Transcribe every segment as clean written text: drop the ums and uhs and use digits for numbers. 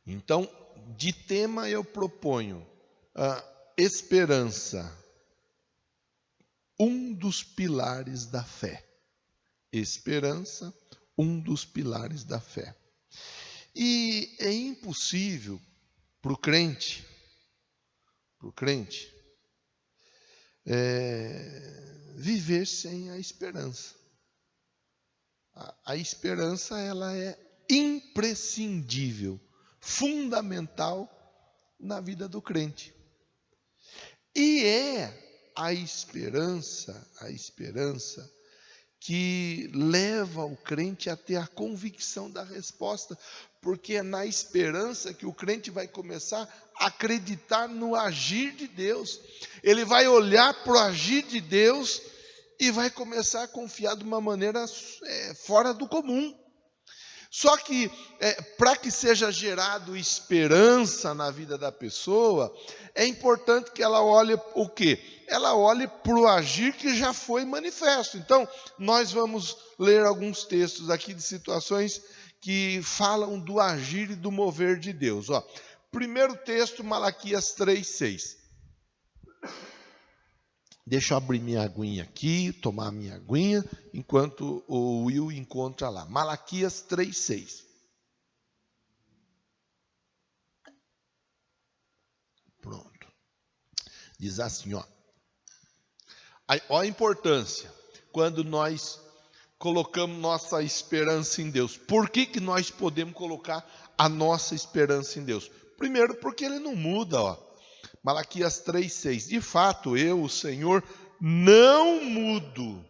Então, de tema eu proponho a esperança, um dos pilares da fé. Esperança, um dos pilares da fé. E é impossível para o crente, viver sem a esperança. A esperança, ela é imprescindível, fundamental na vida do crente. E é a esperança que leva o crente a ter a convicção da resposta, porque é na esperança que o crente vai começar a acreditar no agir de Deus. Ele vai olhar para o agir de Deus e vai começar a confiar de uma maneira fora do comum. Só que, para que seja gerado esperança na vida da pessoa, é importante que ela olhe o quê? Ela olhe para o agir que já foi manifesto. Então, nós vamos ler alguns textos aqui de situações que falam do agir e do mover de Deus. Primeiro texto, Malaquias 3:6. Deixa eu abrir minha aguinha aqui, tomar minha aguinha, enquanto o Will encontra lá. Malaquias 3:6. Pronto. Diz assim, ó a importância quando nós colocamos nossa esperança em Deus. Por que nós podemos colocar a nossa esperança em Deus? Primeiro, porque Ele não muda, Malaquias 3:6. De fato, eu, o Senhor, não mudo.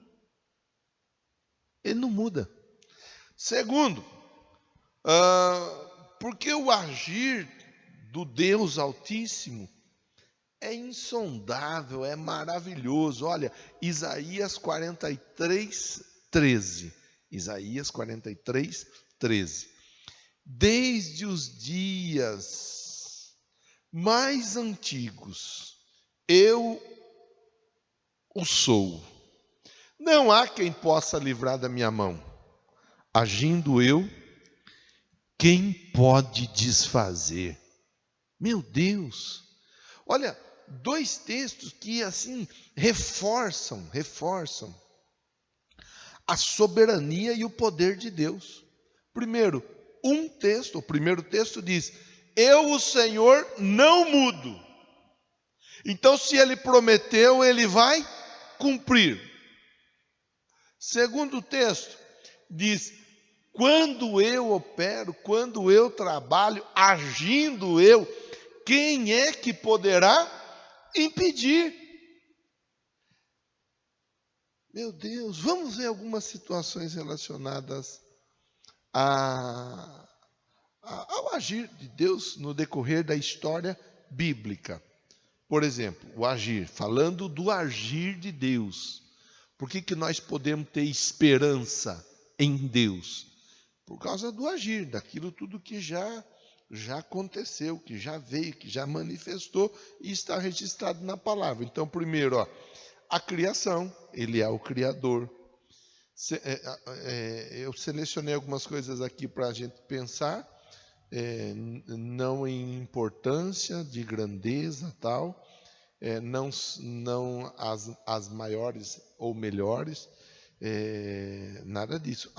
Ele não muda. Segundo, porque o agir do Deus Altíssimo é insondável, é maravilhoso. Olha, Isaías 43:13. Isaías 43:13. Desde os dias mais antigos, eu o sou. Não há quem possa livrar da minha mão. Agindo eu, quem pode desfazer? Meu Deus! Olha, dois textos que assim reforçam a soberania e o poder de Deus. Primeiro, o primeiro texto diz: eu, o Senhor, não mudo. Então, se Ele prometeu, Ele vai cumprir. Segundo texto, diz: quando eu opero, quando eu trabalho, agindo eu, quem é que poderá impedir? Meu Deus, vamos ver algumas situações relacionadas ao agir de Deus no decorrer da história bíblica. Por exemplo, o agir, falando do agir de Deus. Por que nós podemos ter esperança em Deus? Por causa do agir, daquilo tudo que já aconteceu, que já veio, que já manifestou e está registrado na palavra. Então, primeiro, a criação, Ele é o Criador. Eu selecionei algumas coisas aqui para a gente pensar, não em importância, de grandeza, tal, não as maiores ou melhores, nada disso.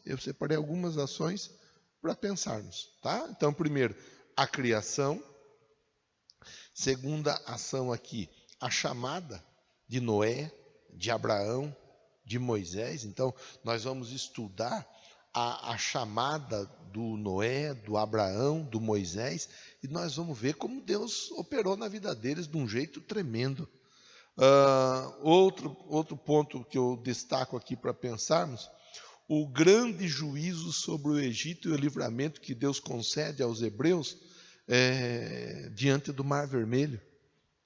Eu separei algumas ações para pensarmos, tá? Então, primeiro, a criação. Segunda ação aqui, a chamada de Noé, de Abraão, de Moisés. Então, nós vamos estudar a chamada do Noé, do Abraão, do Moisés, e nós vamos ver como Deus operou na vida deles de um jeito tremendo. Outro ponto que eu destaco aqui para pensarmos: o grande juízo sobre o Egito e o livramento que Deus concede aos hebreus diante do Mar Vermelho.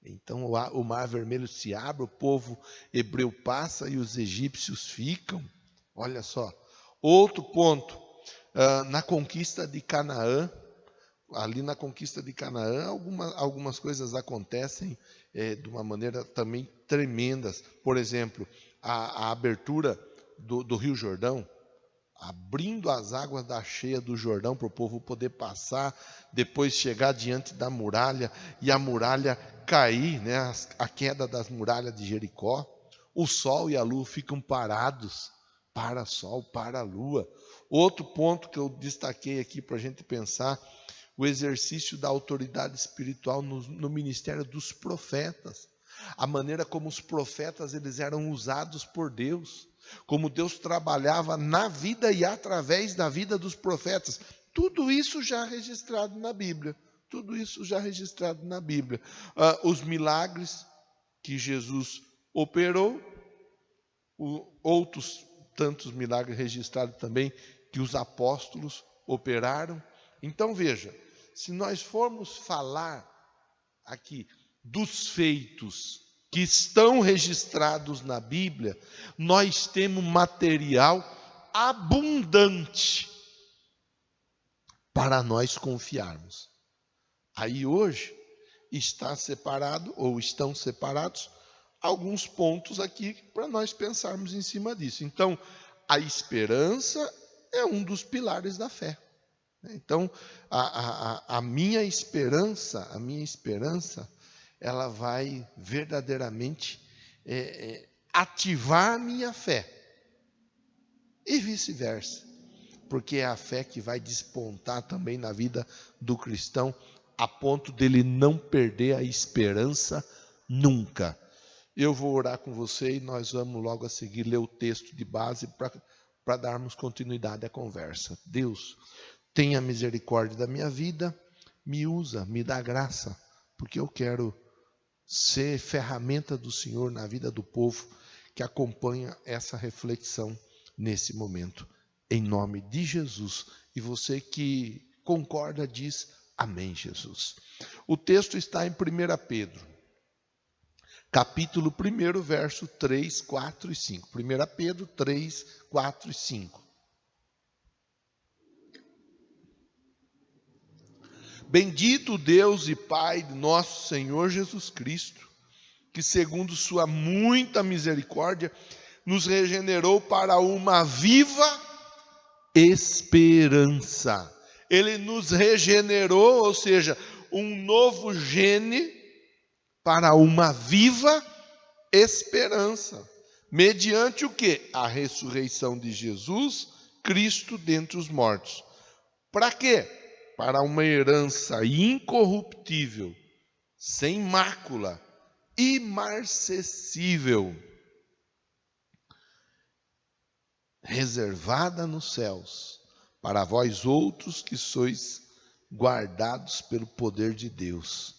Então o Mar Vermelho se abre, o povo hebreu passa e os egípcios ficam. Olha só. Outro ponto, na conquista de Canaã. Ali na conquista de Canaã, algumas coisas acontecem de uma maneira também tremendas. Por exemplo, a abertura do Rio Jordão, abrindo as águas da cheia do Jordão para o povo poder passar, depois chegar diante da muralha e a muralha cair, né? A queda das muralhas de Jericó. O sol e a lua ficam parados, para sol, para a lua. Outro ponto que eu destaquei aqui para a gente pensar, o exercício da autoridade espiritual no ministério dos profetas. A maneira como os profetas eles eram usados por Deus, como Deus trabalhava na vida e através da vida dos profetas. Tudo isso já registrado na Bíblia. Tudo isso já registrado na Bíblia. Os milagres que Jesus operou, outros tantos milagres registrados também que os apóstolos operaram. Então veja, se nós formos falar aqui dos feitos que estão registrados na Bíblia, nós temos material abundante para nós confiarmos. Aí hoje está separado, ou estão separados, alguns pontos aqui para nós pensarmos em cima disso. Então, a esperança é um dos pilares da fé. Então, a minha esperança, ela vai verdadeiramente ativar a minha fé. E vice-versa. Porque é a fé que vai despontar também na vida do cristão, a ponto dele não perder a esperança nunca. Eu vou orar com você e nós vamos logo a seguir ler o texto de base para darmos continuidade à conversa. Deus, tenha misericórdia da minha vida, me usa, me dá graça, porque eu quero ser ferramenta do Senhor na vida do povo que acompanha essa reflexão nesse momento. Em nome de Jesus. E você que concorda diz amém, Jesus. O texto está em 1 Pedro, capítulo 1, verso 3, 4 e 5. 1 Pedro 3, 4 e 5. Bendito Deus e Pai de nosso Senhor Jesus Cristo, que segundo sua muita misericórdia, nos regenerou para uma viva esperança. Ele nos regenerou, ou seja, um novo gene para uma viva esperança. Mediante o quê? A ressurreição de Jesus Cristo dentre os mortos. Para quê? Para uma herança incorruptível, sem mácula, imarcessível, reservada nos céus, para vós outros que sois guardados pelo poder de Deus,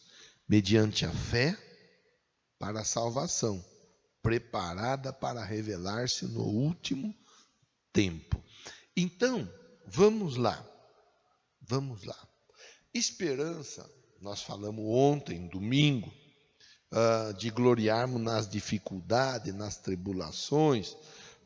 mediante a fé para a salvação, preparada para revelar-se no último tempo. Então, vamos lá. Esperança, nós falamos ontem, domingo, de gloriarmos nas dificuldades, nas tribulações,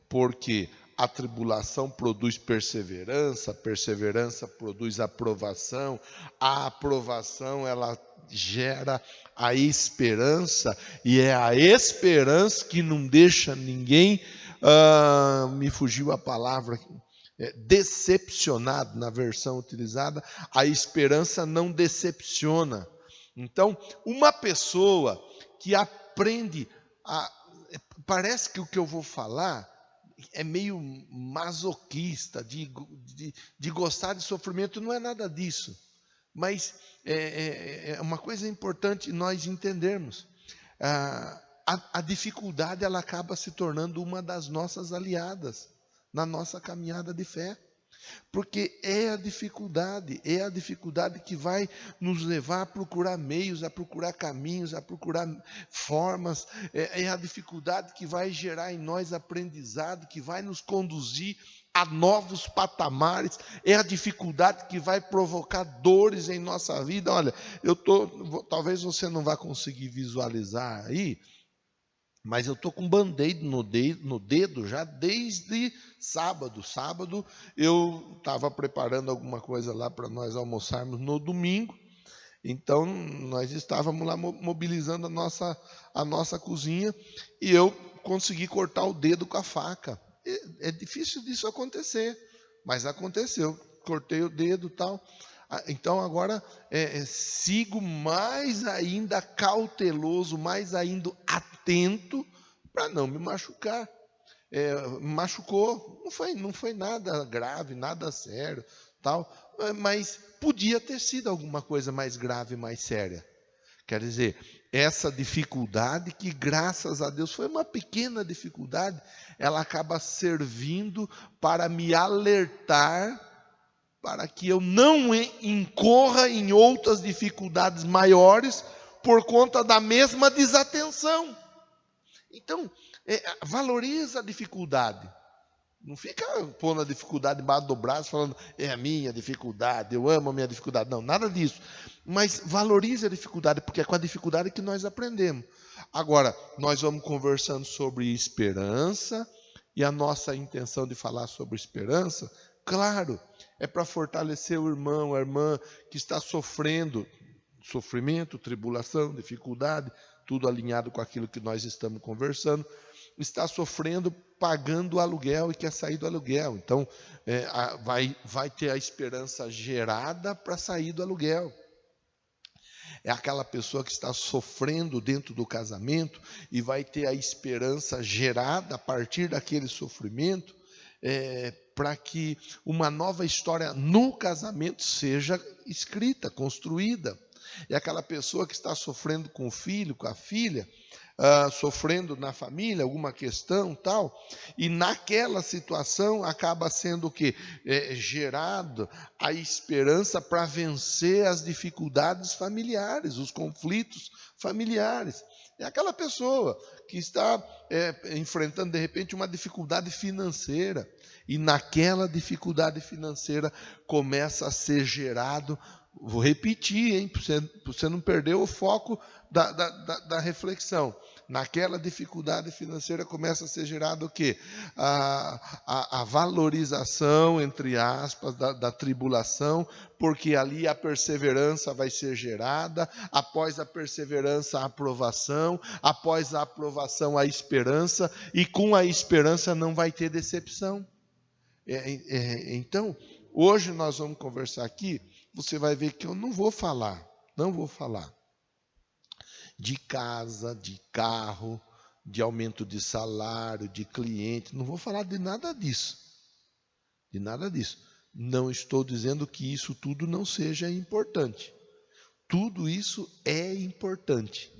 porque a tribulação produz perseverança, a perseverança produz aprovação, a aprovação ela gera a esperança, e é a esperança que não deixa ninguém, me fugiu a palavra, decepcionado na versão utilizada. A esperança não decepciona. Então, uma pessoa que aprende parece que o que eu vou falar é meio masoquista, de gostar de sofrimento, não é nada disso. Mas é uma coisa importante nós entendermos. A dificuldade ela acaba se tornando uma das nossas aliadas na nossa caminhada de fé. Porque é a dificuldade que vai nos levar a procurar meios, a procurar caminhos, a procurar formas. É a dificuldade que vai gerar em nós aprendizado, que vai nos conduzir a novos patamares. É a dificuldade que vai provocar dores em nossa vida. Olha, talvez você não vá conseguir visualizar aí, mas eu estou com um band-aid no dedo já desde sábado. Sábado eu estava preparando alguma coisa lá para nós almoçarmos no domingo. Então nós estávamos lá mobilizando a nossa cozinha e eu consegui cortar o dedo com a faca. É difícil disso acontecer. Mas aconteceu, cortei o dedo e tal. Então agora sigo mais ainda cauteloso, mais ainda atento para não me machucar. Machucou, não foi nada grave, nada sério, tal, mas podia ter sido alguma coisa mais grave, mais séria. Quer dizer, essa dificuldade que, graças a Deus, foi uma pequena dificuldade, ela acaba servindo para me alertar para que eu não incorra em outras dificuldades maiores por conta da mesma desatenção. Então, valoriza a dificuldade. Não fica pondo a dificuldade embaixo do braço, falando, é a minha dificuldade, eu amo a minha dificuldade. Não, nada disso. Mas valorize a dificuldade, porque é com a dificuldade que nós aprendemos. Agora, nós vamos conversando sobre esperança, e a nossa intenção de falar sobre esperança, claro, é para fortalecer o irmão, a irmã que está sofrendo, sofrimento, tribulação, dificuldade, tudo alinhado com aquilo que nós estamos conversando, está sofrendo, pagando o aluguel e quer sair do aluguel. Então, vai ter a esperança gerada para sair do aluguel. É aquela pessoa que está sofrendo dentro do casamento e vai ter a esperança gerada a partir daquele sofrimento, para que uma nova história no casamento seja escrita, construída. É aquela pessoa que está sofrendo com o filho, com a filha, sofrendo na família, alguma questão tal, e naquela situação acaba sendo o quê? Gerado a esperança para vencer as dificuldades familiares, os conflitos familiares. É aquela pessoa que está enfrentando, de repente, uma dificuldade financeira, e naquela dificuldade financeira começa a ser gerado, vou repetir, hein, para você não perder o foco da reflexão. Naquela dificuldade financeira começa a ser gerado o quê? A valorização, entre aspas, da tribulação, porque ali a perseverança vai ser gerada, após a perseverança a aprovação, após a aprovação a esperança, e com a esperança não vai ter decepção. Então, hoje nós vamos conversar aqui, você vai ver que eu não vou falar de casa, de carro, de aumento de salário, de cliente, não vou falar de nada disso. De nada disso. Não estou dizendo que isso tudo não seja importante. Tudo isso é importante,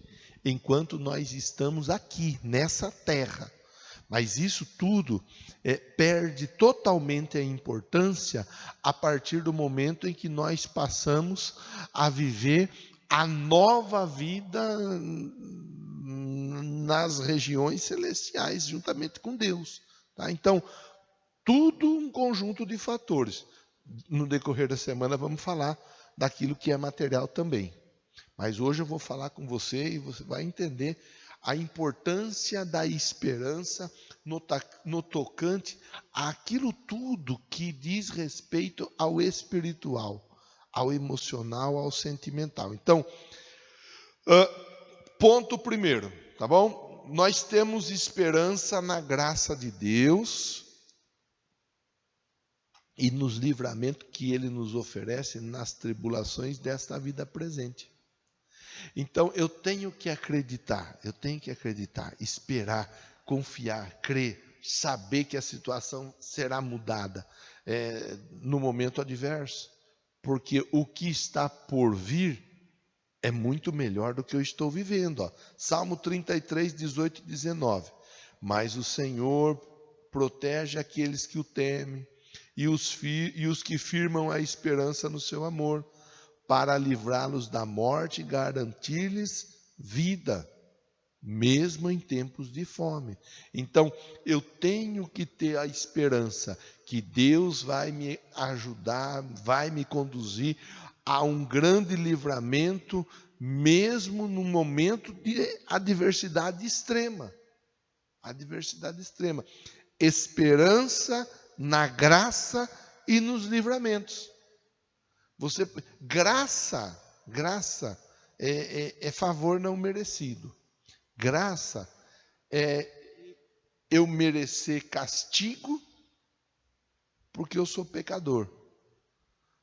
enquanto nós estamos aqui, nessa terra. Mas isso tudo perde totalmente a importância a partir do momento em que nós passamos a viver a nova vida nas regiões celestiais, juntamente com Deus. Tá? Então, tudo um conjunto de fatores. No decorrer da semana vamos falar daquilo que é material também. Mas hoje eu vou falar com você e você vai entender a importância da esperança no tocante àquilo tudo que diz respeito ao espiritual, ao emocional, ao sentimental. Então, ponto primeiro, tá bom? Nós temos esperança na graça de Deus e nos livramentos que Ele nos oferece nas tribulações desta vida presente. Então, eu tenho que acreditar, esperar, confiar, crer, saber que a situação será mudada no momento adverso, porque o que está por vir é muito melhor do que eu estou vivendo. Ó. Salmo 33, 18 e 19. Mas o Senhor protege aqueles que o temem e os que firmam a esperança no seu amor, para livrá-los da morte e garantir-lhes vida, mesmo em tempos de fome. Então, eu tenho que ter a esperança que Deus vai me ajudar, vai me conduzir a um grande livramento, mesmo no momento de adversidade extrema. Adversidade extrema. Esperança na graça e nos livramentos. Graça é favor não merecido. Graça é eu merecer castigo porque eu sou pecador,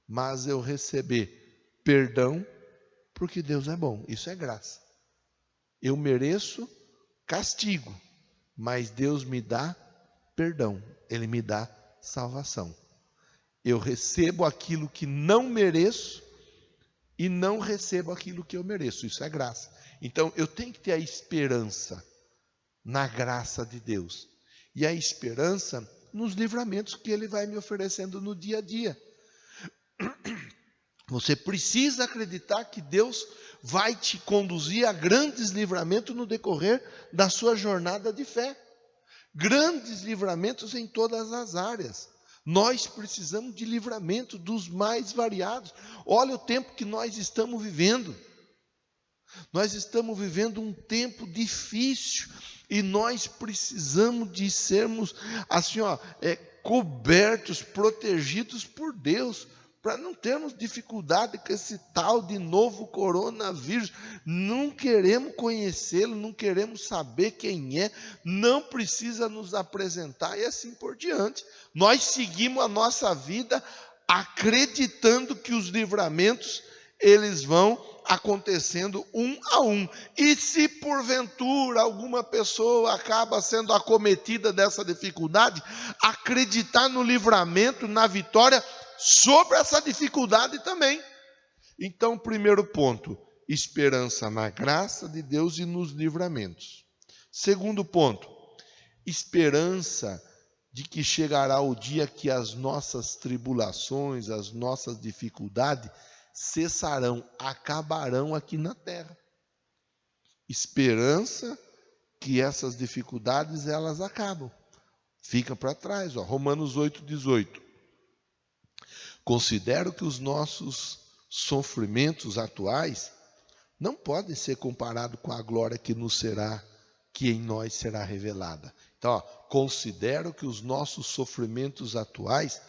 mas eu receber perdão porque Deus é bom. Isso é graça. Eu mereço castigo, mas Deus me dá perdão. Ele me dá salvação. Eu recebo aquilo que não mereço e não recebo aquilo que eu mereço. Isso é graça. Então eu tenho que ter a esperança na graça de Deus. E a esperança nos livramentos que Ele vai me oferecendo no dia a dia. Você precisa acreditar que Deus vai te conduzir a grandes livramentos no decorrer da sua jornada de fé. Grandes livramentos em todas as áreas. Nós precisamos de livramento dos mais variados. Olha o tempo que nós estamos vivendo. Nós estamos vivendo um tempo difícil e nós precisamos de sermos assim, cobertos, protegidos por Deus, para não termos dificuldade com esse tal de novo coronavírus. Não queremos conhecê-lo, não queremos saber quem é, não precisa nos apresentar e assim por diante. Nós seguimos a nossa vida acreditando que os livramentos, eles vão acontecendo um a um. E se porventura alguma pessoa acaba sendo acometida dessa dificuldade, acreditar no livramento, na vitória sobre essa dificuldade também. Então, primeiro ponto, esperança na graça de Deus e nos livramentos. Segundo ponto, esperança de que chegará o dia que as nossas tribulações, as nossas dificuldades cessarão, acabarão aqui na terra. Esperança que essas dificuldades elas acabam. Fica para trás, Romanos 8:18. Considero que os nossos sofrimentos atuais não podem ser comparados com a glória que em nós será revelada. Então, considero que os nossos sofrimentos atuais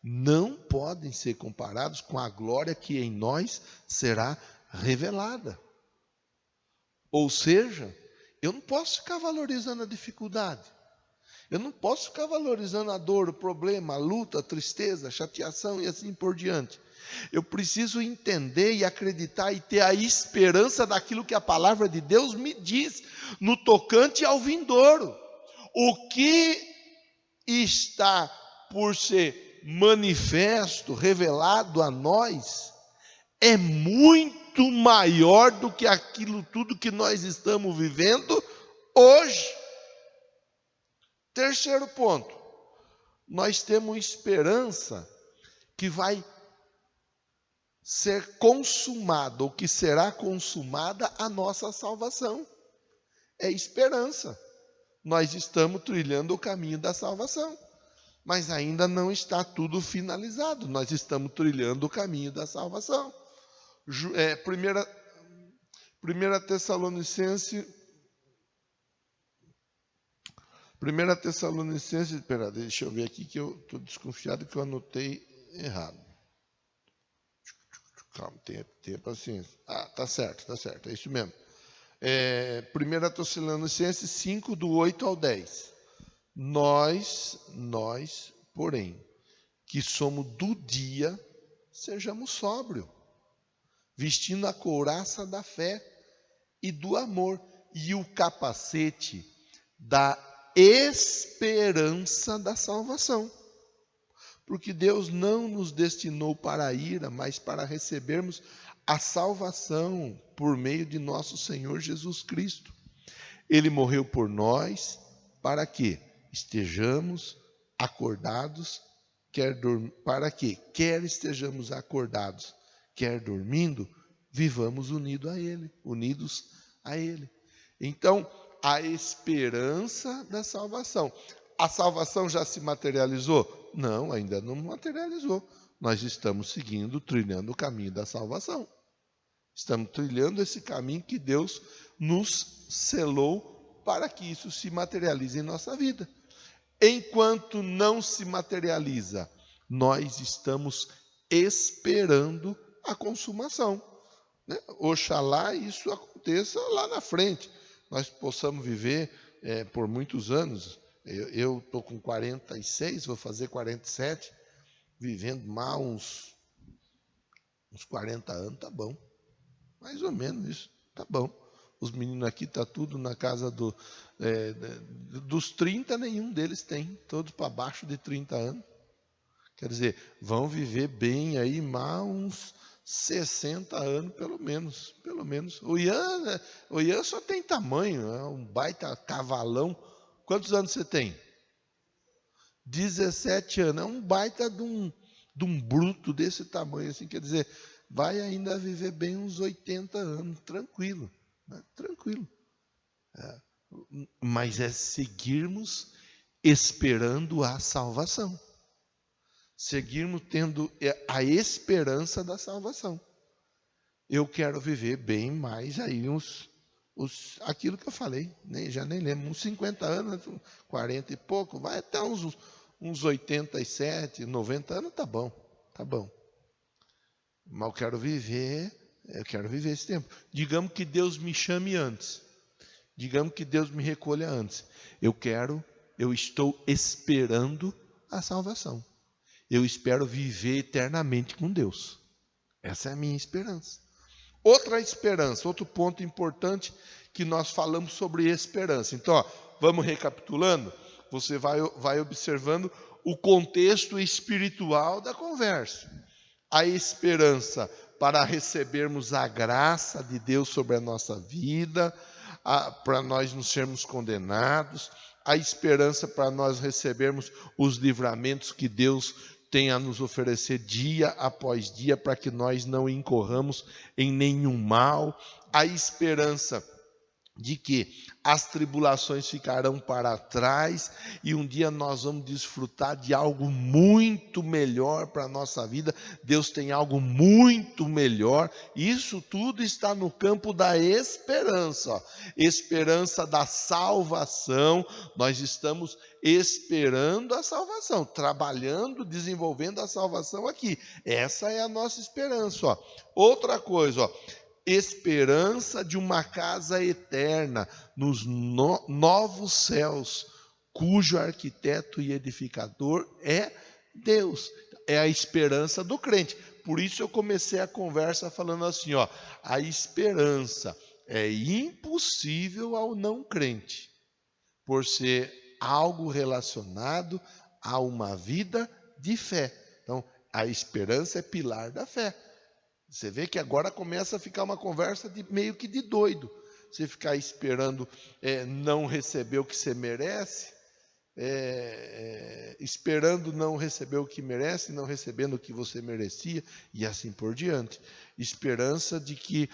não podem ser comparados com a glória que em nós será revelada. Ou seja, eu não posso ficar valorizando a dificuldade. Eu não posso ficar valorizando a dor, o problema, a luta, a tristeza, a chateação e assim por diante. Eu preciso entender e acreditar e ter a esperança daquilo que a palavra de Deus me diz no tocante ao vindouro. O que está por ser manifesto, revelado a nós, é muito maior do que aquilo tudo que nós estamos vivendo hoje. Terceiro ponto, nós temos esperança que vai ser consumada, ou que será consumada a nossa salvação. É esperança. Nós estamos trilhando o caminho da salvação, mas ainda não está tudo finalizado. Nós estamos trilhando o caminho da salvação. 1 Tessalonicenses, deixa eu ver aqui que eu estou desconfiado que eu anotei errado. Calma, tenha paciência. Tá certo, é isso mesmo. 1 Tessalonicenses 5, do 8 ao 10. Nós, porém, que somos do dia, sejamos sóbrios, vestindo a couraça da fé e do amor e o capacete da esperança da salvação. Porque Deus não nos destinou para a ira, mas para recebermos a salvação por meio de nosso Senhor Jesus Cristo. Ele morreu por nós para que estejamos acordados, quer estejamos acordados, quer dormindo, vivamos unidos a Ele. Então, a esperança da salvação. A salvação já se materializou? Não, ainda não materializou. Nós estamos trilhando o caminho da salvação. Estamos trilhando esse caminho que Deus nos selou para que isso se materialize em nossa vida. Enquanto não se materializa, nós estamos esperando a consumação. Oxalá isso aconteça lá na frente. Nós possamos viver por muitos anos. Eu estou com 46, vou fazer 47. vivendo mal uns 40 anos, tá bom. Mais ou menos isso, tá bom. Os meninos aqui tá tudo na casa dos 30, nenhum deles tem, todos para baixo de 30 anos. Quer dizer, vão viver bem aí mais uns 60 anos, pelo menos. O Ian só tem tamanho, é um baita cavalão. Quantos anos você tem? 17 anos. É um baita de um bruto desse tamanho, assim, quer dizer, vai ainda viver bem uns 80 anos, tranquilo. Né? Tranquilo. Mas é seguirmos esperando a salvação. Seguirmos tendo a esperança da salvação. Eu quero viver bem mais aí aquilo que eu falei, já nem lembro, uns 50 anos, 40 e pouco, vai até uns 87, 90 anos, tá bom. Mas eu quero viver esse tempo. Digamos que Deus me chame antes. Digamos que Deus me recolha antes. Eu estou esperando a salvação. Eu espero viver eternamente com Deus. Essa é a minha esperança. Outra esperança, outro ponto importante que nós falamos sobre esperança. Então, vamos recapitulando. Você vai observando o contexto espiritual da conversa. A esperança para recebermos a graça de Deus sobre a nossa vida, para nós não sermos condenados, a esperança para nós recebermos os livramentos que Deus tem a nos oferecer dia após dia, para que nós não incorramos em nenhum mal, a esperança de que as tribulações ficarão para trás e um dia nós vamos desfrutar de algo muito melhor para a nossa vida. Deus tem algo muito melhor. Isso tudo está no campo da esperança. Esperança da salvação. Nós estamos esperando a salvação, trabalhando, desenvolvendo a salvação aqui. Essa é a nossa esperança. Outra coisa, esperança de uma casa eterna nos novos céus, cujo arquiteto e edificador é Deus. É a esperança do crente. Por isso eu comecei a conversa falando assim, a esperança é impossível ao não crente, por ser algo relacionado a uma vida de fé. Então, a esperança é pilar da fé. Você vê que agora começa a ficar uma conversa meio que de doido. Você ficar esperando não receber o que você merece, esperando não receber o que merece, não recebendo o que você merecia, e assim por diante. Esperança de que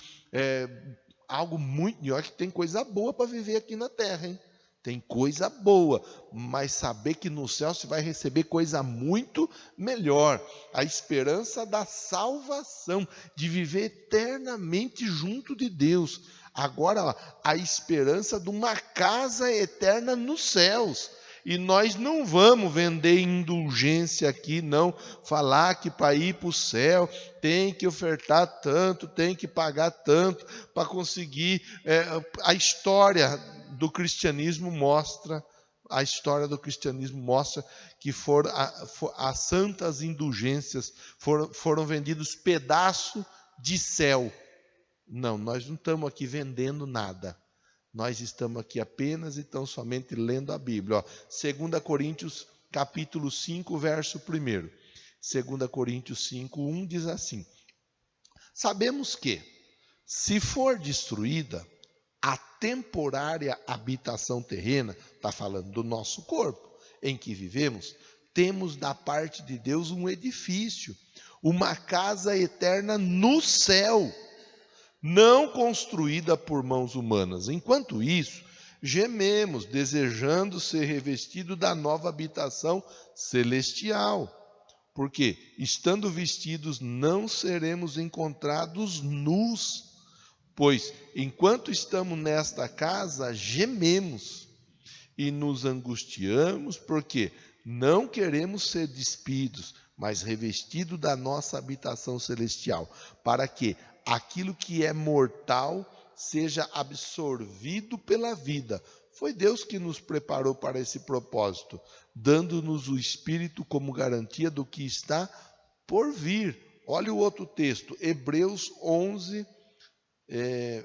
algo muito... E olha que tem coisa boa para viver aqui na terra, hein? Tem coisa boa, mas saber que no céu você vai receber coisa muito melhor. A esperança da salvação, de viver eternamente junto de Deus. Agora, a esperança de uma casa eterna nos céus. E nós não vamos vender indulgência aqui, não. Falar que para ir para o céu tem que ofertar tanto, tem que pagar tanto para conseguir. A história do cristianismo mostra que as santas indulgências foram vendidos pedaço de céu. Não, nós não estamos aqui vendendo nada. Nós estamos aqui apenas e tão somente lendo a Bíblia. 2 Coríntios capítulo 5, verso 1. 2 Coríntios 5, 1 diz assim: sabemos que, se for destruída a temporária habitação terrena, está falando do nosso corpo, em que vivemos, temos da parte de Deus um edifício, uma casa eterna no céu, não construída por mãos humanas. Enquanto isso, gememos, desejando ser revestido da nova habitação celestial. Porque, estando vestidos, não seremos encontrados nus. Pois, enquanto estamos nesta casa, gememos e nos angustiamos, porque não queremos ser despidos, mas revestidos da nossa habitação celestial, para que aquilo que é mortal seja absorvido pela vida. Foi Deus que nos preparou para esse propósito, dando-nos o Espírito como garantia do que está por vir. Olha o outro texto, Hebreus 11,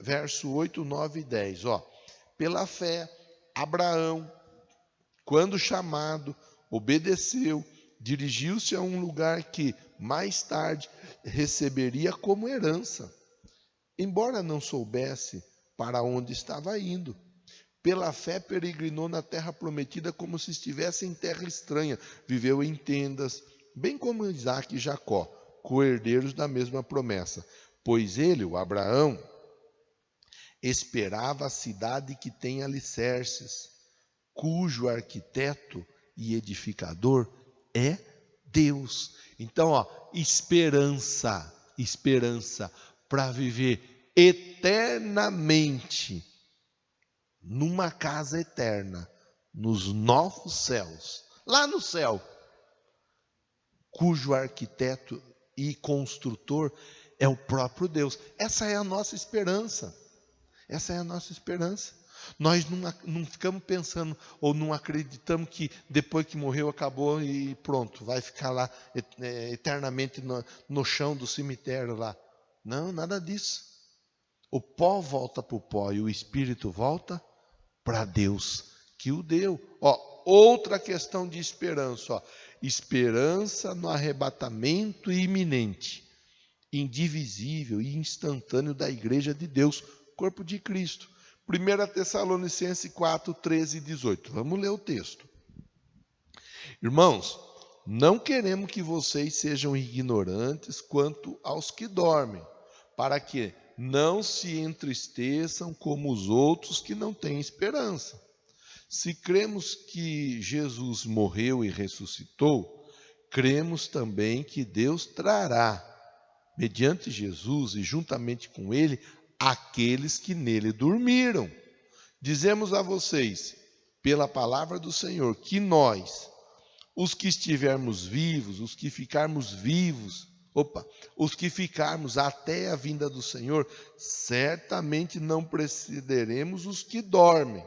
verso 8, 9 e 10. Pela fé, Abraão, quando chamado, obedeceu, dirigiu-se a um lugar que mais tarde receberia como herança, embora não soubesse para onde estava indo. Pela fé peregrinou na terra prometida como se estivesse em terra estranha, viveu em tendas, bem como Isaque e Jacó, co-herdeiros da mesma promessa. Pois ele, o Abraão, esperava a cidade que tem alicerces, cujo arquiteto e edificador é Deus. Então, esperança para viver eternamente numa casa eterna, nos novos céus, lá no céu, cujo arquiteto e construtor é o próprio Deus. Essa é a nossa esperança. Essa é a nossa esperança. Nós não ficamos pensando ou não acreditamos que depois que morreu acabou e pronto, vai ficar lá eternamente no chão do cemitério lá. Não, nada disso. O pó volta para o pó e o espírito volta para Deus que o deu. Outra questão de esperança. Esperança no arrebatamento iminente, indivisível e instantâneo da igreja de Deus, corpo de Cristo. 1 Tessalonicenses 4, 13 e 18. Vamos ler o texto. Irmãos, não queremos que vocês sejam ignorantes quanto aos que dormem, para que não se entristeçam como os outros que não têm esperança. Se cremos que Jesus morreu e ressuscitou, cremos também que Deus trará, mediante Jesus e juntamente com ele, aqueles que nele dormiram. Dizemos a vocês, pela palavra do Senhor, que nós, os que estivermos vivos, os que ficarmos até a vinda do Senhor, certamente não precederemos os que dormem.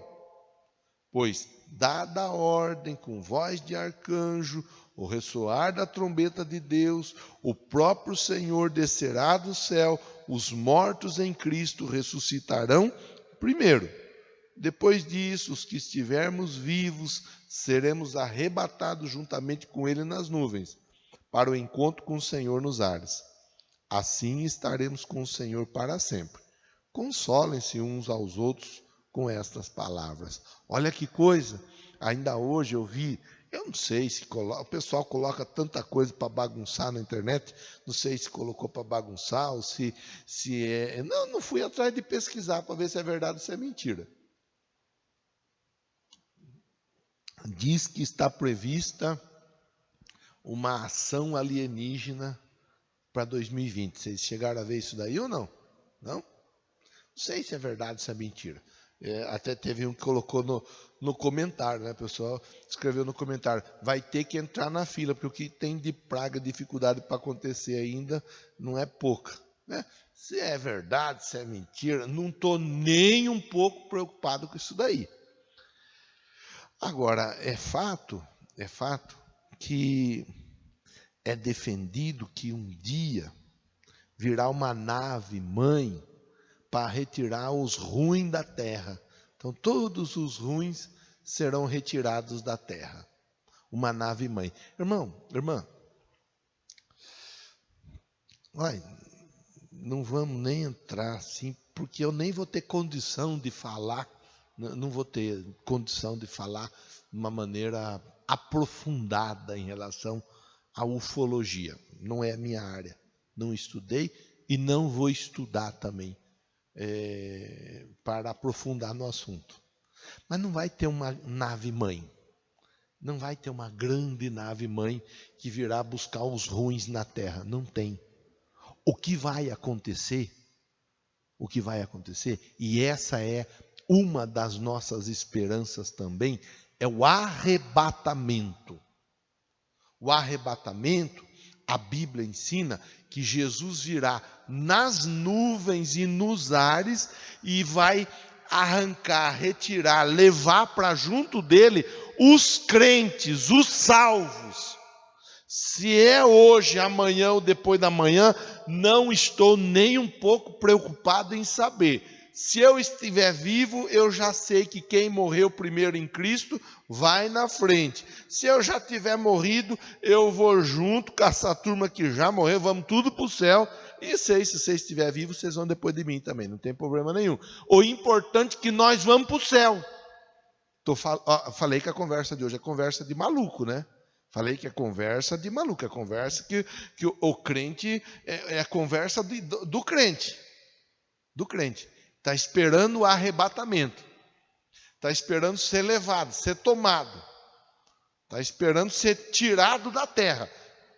Pois, dada a ordem com voz de arcanjo, o ressoar da trombeta de Deus, o próprio Senhor descerá do céu, os mortos em Cristo ressuscitarão primeiro. Depois disso, os que estivermos vivos, seremos arrebatados juntamente com ele nas nuvens, para o encontro com o Senhor nos ares. Assim estaremos com o Senhor para sempre. Consolem-se uns aos outros com estas palavras. Olha que coisa, ainda hoje eu vi, eu não sei se o pessoal coloca tanta coisa para bagunçar na internet, não sei se colocou para bagunçar ou se é... Não fui atrás de pesquisar para ver se é verdade ou se é mentira. Diz que está prevista uma ação alienígena para 2020. Vocês chegaram a ver isso daí ou não? Não? Não sei se é verdade ou se é mentira. Até teve um que colocou no comentário, né? O pessoal escreveu no comentário, vai ter que entrar na fila, porque o que tem de praga, dificuldade para acontecer ainda, não é pouca, né? Se é verdade, se é mentira, não estou nem um pouco preocupado com isso daí. Agora, é fato que é defendido que um dia virá uma nave mãe para retirar os ruins da terra. Então, todos os ruins serão retirados da terra. Uma nave mãe. Irmã, não vamos nem entrar assim, porque eu nem vou ter condição de falar, não vou ter condição de falar de uma maneira aprofundada em relação à ufologia. Não é a minha área. Não estudei e não vou estudar também. Para aprofundar no assunto. Mas não vai ter uma nave mãe, não vai ter uma grande nave mãe que virá buscar os ruins na terra, não tem. O que vai acontecer, e essa é uma das nossas esperanças também, é o arrebatamento. O arrebatamento, a Bíblia ensina que Jesus virá nas nuvens e nos ares e vai arrancar, retirar, levar para junto dele os crentes, os salvos. Se é hoje, amanhã ou depois da manhã, não estou nem um pouco preocupado em saber. Se eu estiver vivo, eu já sei que quem morreu primeiro em Cristo vai na frente. Se eu já tiver morrido, eu vou junto com essa turma que já morreu, vamos tudo para o céu. E se você estiver vivo, vocês vão depois de mim também, não tem problema nenhum. O importante é que nós vamos para o céu. Falei que a conversa de hoje é conversa de maluco, né? Falei que é conversa de maluco, é conversa que o crente, é a conversa do crente. Do crente. Está esperando o arrebatamento. Está esperando ser levado, ser tomado. Está esperando ser tirado da terra.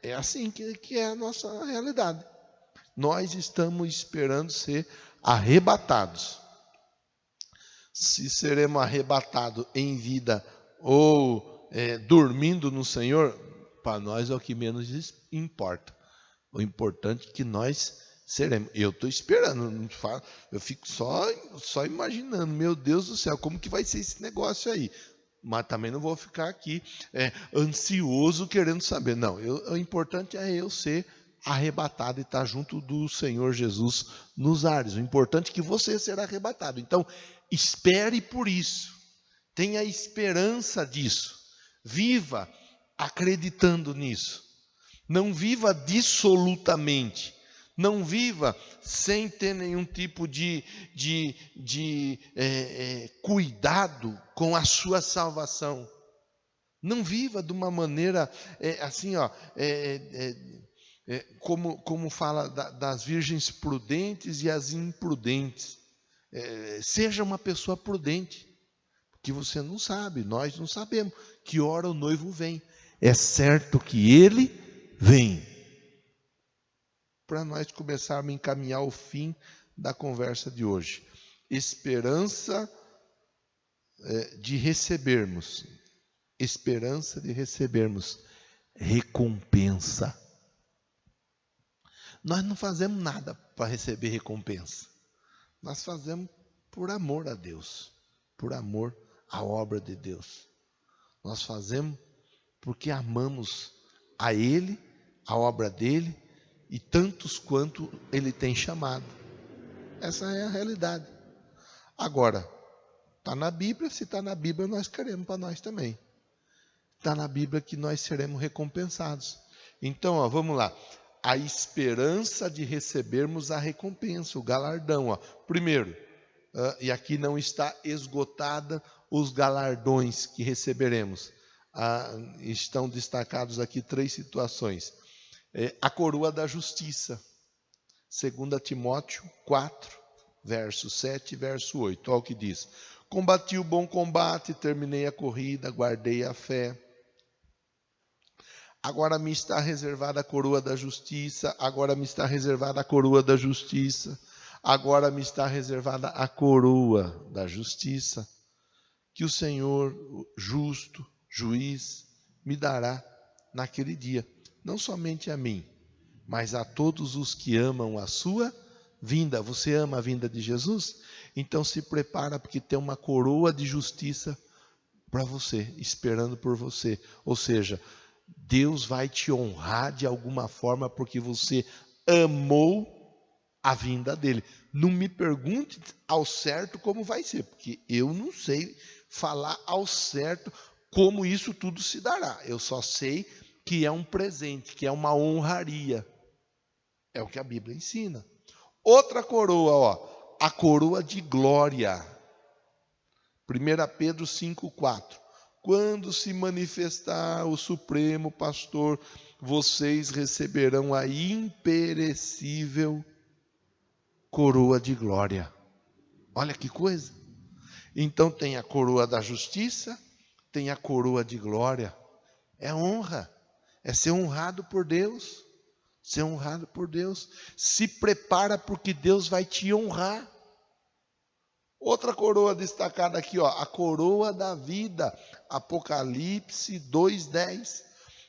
É assim que é a nossa realidade. Nós estamos esperando ser arrebatados. Se seremos arrebatados em vida ou dormindo no Senhor, para nós é o que menos importa. O importante é que nós seremos. Eu estou esperando, eu fico só imaginando, meu Deus do céu, como que vai ser esse negócio aí? Mas também não vou ficar aqui ansioso querendo saber. Não, o importante é eu ser arrebatado e estar junto do Senhor Jesus nos ares. O importante é que você será arrebatado. Então, espere por isso. Tenha esperança disso. Viva acreditando nisso. Não viva dissolutamente. Não viva sem ter nenhum tipo de cuidado com a sua salvação. Não viva de uma maneira assim, como fala das virgens prudentes e as imprudentes. Seja uma pessoa prudente, porque você não sabe, nós não sabemos que hora o noivo vem. É certo que ele vem. Para nós começarmos a encaminhar o fim da conversa de hoje. Esperança de recebermos recompensa. Nós não fazemos nada para receber recompensa. Nós fazemos por amor a Deus, por amor à obra de Deus. Nós fazemos porque amamos a Ele, a obra dEle, e tantos quanto Ele tem chamado. Essa é a realidade. Agora, está na Bíblia, se está na Bíblia, nós queremos para nós também. Está na Bíblia que nós seremos recompensados. Então, vamos lá. A esperança de recebermos a recompensa, o galardão. Primeiro, e aqui não está esgotada os galardões que receberemos. Estão destacados aqui 3 situações. A coroa da justiça. 2 Timóteo 4, verso 7 e verso 8. Olha o que diz. Combati o bom combate, terminei a corrida, guardei a fé. Agora me está reservada a coroa da justiça, agora me está reservada a coroa da justiça, agora me está reservada a coroa da justiça, que o Senhor, justo, juiz, me dará naquele dia. Não somente a mim, mas a todos os que amam a sua vinda. Você ama a vinda de Jesus? Então se prepara, porque tem uma coroa de justiça para você, esperando por você. Ou seja, Deus vai te honrar de alguma forma, porque você amou a vinda dele. Não me pergunte ao certo como vai ser, porque eu não sei falar ao certo como isso tudo se dará. Eu só sei que é um presente, que é uma honraria. É o que a Bíblia ensina. Outra coroa, a coroa de glória. 1 Pedro 5,4. Quando se manifestar o Supremo Pastor, vocês receberão a imperecível coroa de glória. Olha que coisa. Então tem a coroa da justiça, tem a coroa de glória. É honra. É ser honrado por Deus. Ser honrado por Deus. Se prepara, porque Deus vai te honrar. Outra coroa destacada aqui, a coroa da vida. Apocalipse 2:10.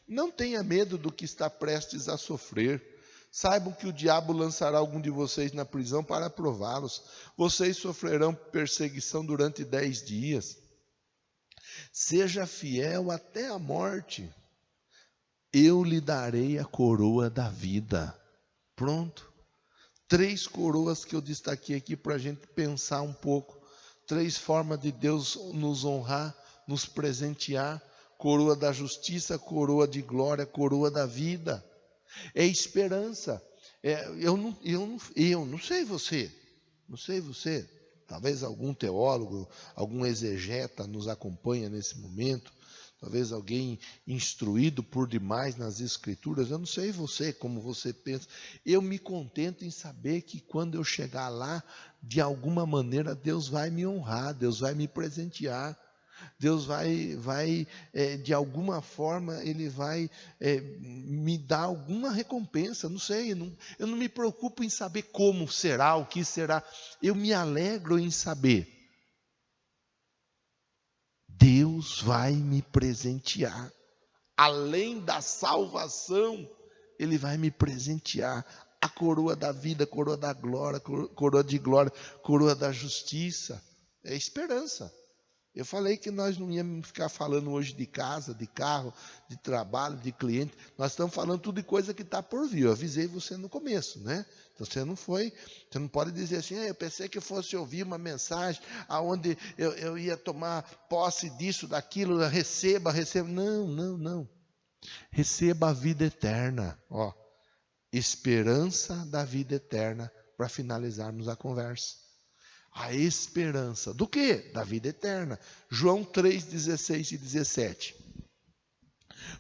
Não tenha medo do que está prestes a sofrer. Saibam que o diabo lançará algum de vocês na prisão para prová-los. Vocês sofrerão perseguição durante 10 dias. Seja fiel até a morte. Eu lhe darei a coroa da vida. Pronto. 3 coroas que eu destaquei aqui para a gente pensar um pouco. 3 formas de Deus nos honrar, nos presentear. Coroa da justiça, coroa de glória, coroa da vida. É esperança. Eu não sei você. Não sei você. Talvez algum teólogo, algum exegeta nos acompanha nesse momento. Talvez alguém instruído por demais nas Escrituras. Eu não sei você, como você pensa. Eu me contento em saber que quando eu chegar lá, de alguma maneira, Deus vai me honrar, Deus vai me presentear. Deus vai de alguma forma, Ele vai me dar alguma recompensa, não sei, eu não me preocupo em saber como será, o que será, eu me alegro em saber, Deus vai me presentear, além da salvação, Ele vai me presentear, a coroa da vida, coroa da glória, coroa de glória, coroa da justiça, é esperança. Eu falei que nós não íamos ficar falando hoje de casa, de carro, de trabalho, de cliente. Nós estamos falando tudo de coisa que está por vir. Eu avisei você no começo, né? Então você não pode dizer assim, eu pensei que eu fosse ouvir uma mensagem aonde eu ia tomar posse disso, daquilo, receba. Não. Receba a vida eterna. Ó, esperança da vida eterna para finalizarmos a conversa. A esperança do quê? Da vida eterna. João 3, 16 e 17.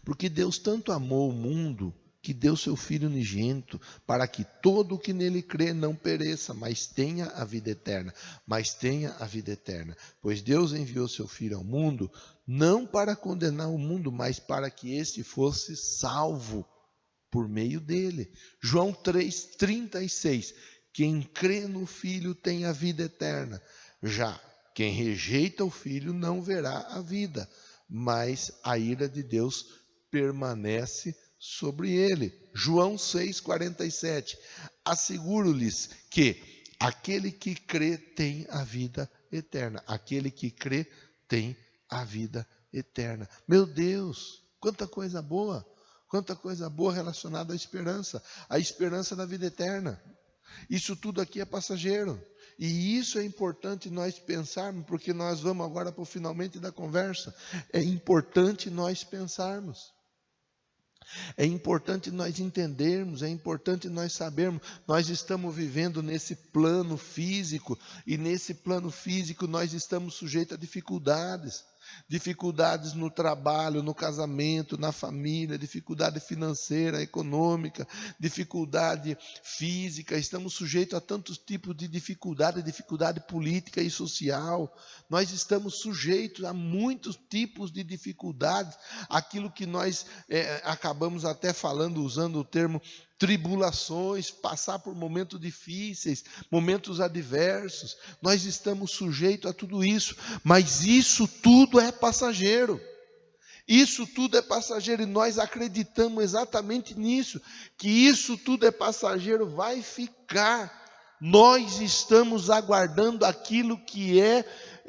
Porque Deus tanto amou o mundo, que deu seu Filho unigênito, para que todo o que nele crê não pereça, mas tenha a vida eterna. Pois Deus enviou seu Filho ao mundo, não para condenar o mundo, mas para que este fosse salvo por meio dele. João 3, 36. Quem crê no Filho tem a vida eterna. Já quem rejeita o Filho não verá a vida, mas a ira de Deus permanece sobre ele. João 6,47. Asseguro-lhes que aquele que crê tem a vida eterna. Aquele que crê tem a vida eterna. Meu Deus, quanta coisa boa! Quanta coisa boa relacionada à esperança. A esperança da vida eterna. Isso tudo aqui é passageiro. E isso é importante nós pensarmos, porque nós vamos agora para o finalmente da conversa. É importante nós pensarmos. É importante nós entendermos, é importante nós sabermos, nós estamos vivendo nesse plano físico, e nesse plano físico nós estamos sujeitos a dificuldades. Dificuldades no trabalho, no casamento, na família, dificuldade financeira, econômica, dificuldade física, estamos sujeitos a tantos tipos de dificuldade política e social, nós estamos sujeitos a muitos tipos de dificuldades, aquilo que nós acabamos até falando, usando o termo tribulações, passar por momentos difíceis, momentos adversos, nós estamos sujeitos a tudo isso, mas isso tudo é passageiro. Isso tudo é passageiro e nós acreditamos exatamente nisso, que isso tudo é passageiro, vai ficar. Nós estamos aguardando aquilo que é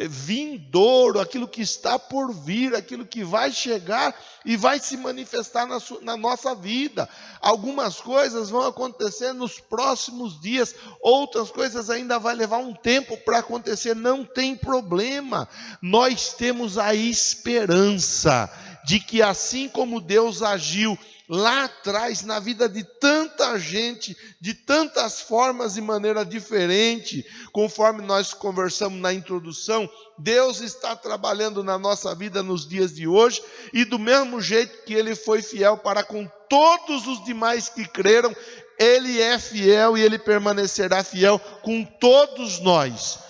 vindouro, aquilo que está por vir, aquilo que vai chegar e vai se manifestar na nossa vida. Algumas coisas vão acontecer nos próximos dias, outras coisas ainda vai levar um tempo para acontecer, não tem problema. Nós temos a esperança de que assim como Deus agiu lá atrás, na vida de tanta gente, de tantas formas e maneira diferente, conforme nós conversamos na introdução, Deus está trabalhando na nossa vida nos dias de hoje, e do mesmo jeito que Ele foi fiel para com todos os demais que creram, Ele é fiel e Ele permanecerá fiel com todos nós.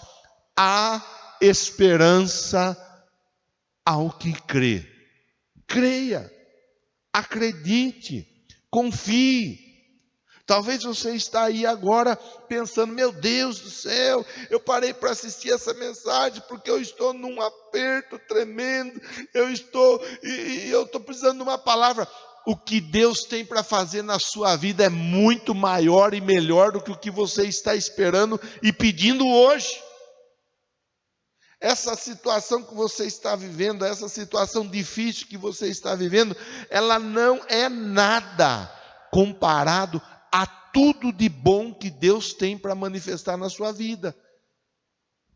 Há esperança ao que crê. Creia. Acredite, confie. Talvez você está aí agora pensando, meu Deus do céu, eu parei para assistir essa mensagem porque eu estou num aperto tremendo, eu estou precisando de uma palavra. o que Deus tem para fazer na sua vida é muito maior e melhor do que o que você está esperando e pedindo hoje. Essa situação que você está vivendo, essa situação difícil que você está vivendo, ela não é nada comparado a tudo de bom que Deus tem para manifestar na sua vida.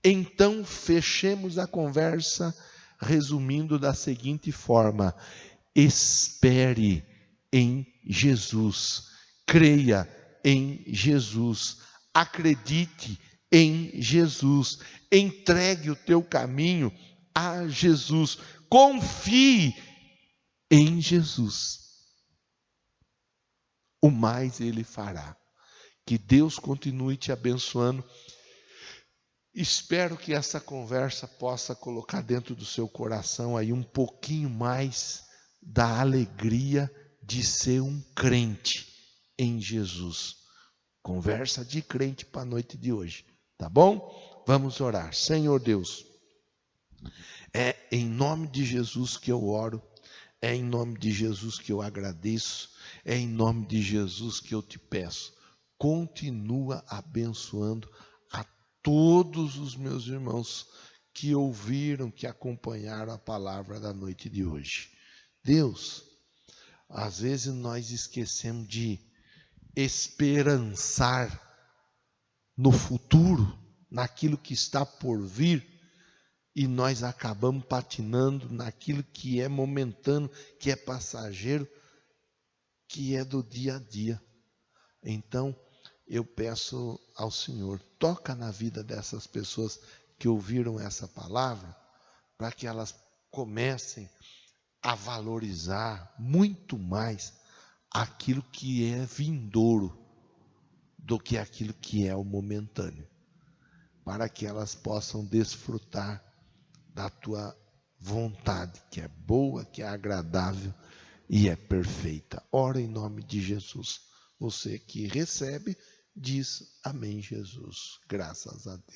Então, fechemos a conversa resumindo da seguinte forma: espere em Jesus, creia em Jesus, acredite em Jesus, entregue o teu caminho a Jesus, confie em Jesus. O mais Ele fará. Que Deus continue te abençoando. Espero que essa conversa possa colocar dentro do seu coração aí um pouquinho mais da alegria de ser um crente em Jesus. Conversa de crente para a noite de hoje, tá bom? Vamos orar. Senhor Deus, é em nome de Jesus que eu oro, é em nome de Jesus que eu agradeço, é em nome de Jesus que eu te peço. Continua abençoando a todos os meus irmãos que ouviram, que acompanharam a palavra da noite de hoje. Deus, às vezes nós esquecemos de esperançar no futuro, naquilo que está por vir, e nós acabamos patinando naquilo que é momentâneo, que é passageiro, que é do dia a dia. Então, eu peço ao Senhor, toca na vida dessas pessoas que ouviram essa palavra, para que elas comecem a valorizar muito mais aquilo que é vindouro do que aquilo que é o momentâneo, para que elas possam desfrutar da tua vontade, que é boa, que é agradável e é perfeita. Ora em nome de Jesus. Você que recebe, diz amém, Jesus. Graças a Deus.